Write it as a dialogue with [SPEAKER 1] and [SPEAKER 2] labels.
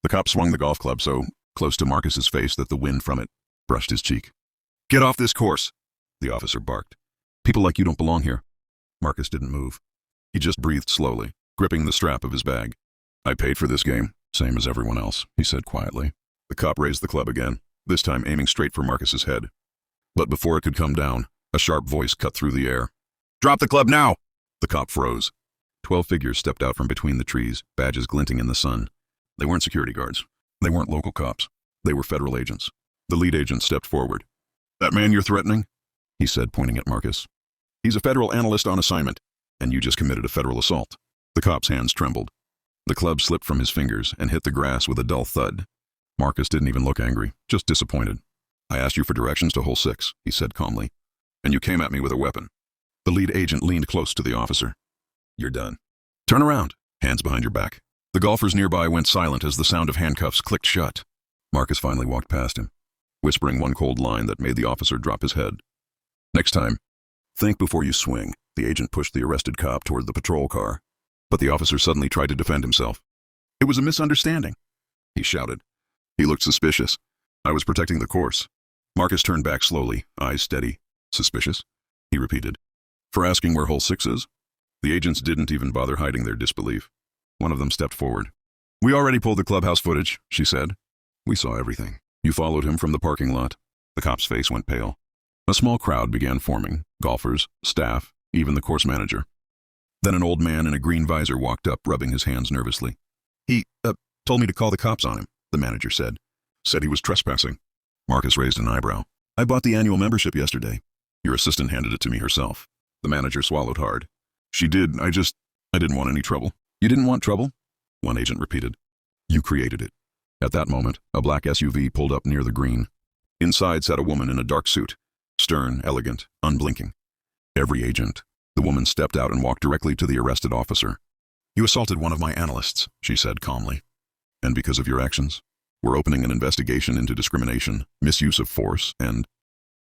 [SPEAKER 1] The cop swung the golf club so close to Marcus's face that the wind from it brushed his cheek. "Get off this course," the officer barked. "People like you don't belong here." Marcus didn't move. He just breathed slowly, gripping the strap of his bag. "I paid for this game, same as everyone else," he said quietly. The cop raised the club again, this time aiming straight for Marcus's head. But before it could come down, a sharp voice cut through the air. "Drop the club now!" The cop froze. 12 figures stepped out from between the trees, badges glinting in the sun. They weren't security guards. They weren't local cops. They were federal agents. The lead agent stepped forward. "That man you're threatening?" he said, pointing at Marcus. "He's a federal analyst on assignment, and you just committed a federal assault." The cop's hands trembled. The club slipped from his fingers and hit the grass with a dull thud. Marcus didn't even look angry, just disappointed. "I asked you for directions to hole 6, he said calmly, "and you came at me with a weapon." The lead agent leaned close to the officer. "You're done. Turn around, hands behind your back." The golfers nearby went silent as the sound of handcuffs clicked shut. Marcus finally walked past him, whispering one cold line that made the officer drop his head. "Next time, think before you swing." The agent pushed the arrested cop toward the patrol car, but the officer suddenly tried to defend himself. "It was a misunderstanding," he shouted. He looked suspicious. "I was protecting the course." Marcus turned back slowly, eyes steady. "Suspicious?" he repeated. "For asking where hole 6 is?" The agents didn't even bother hiding their disbelief. One of them stepped forward. "We already pulled the clubhouse footage," she said. "We saw everything. You followed him from the parking lot." The cop's face went pale. A small crowd began forming, golfers, staff, even the course manager. Then an old man in a green visor walked up, rubbing his hands nervously. He told me to call the cops on him," the manager said. "Said he was trespassing." Marcus raised an eyebrow. "I bought the annual membership yesterday." "Your assistant handed it to me herself." The manager swallowed hard. "She did. I didn't want any trouble." "You didn't want trouble?" one agent repeated. "You created it." At that moment, a black SUV pulled up near the green. Inside sat a woman in a dark suit, stern, elegant, unblinking. Every agent. The woman stepped out and walked directly to the arrested officer. "You assaulted one of my analysts," she said calmly. "And because of your actions, we're opening an investigation into discrimination, misuse of force, and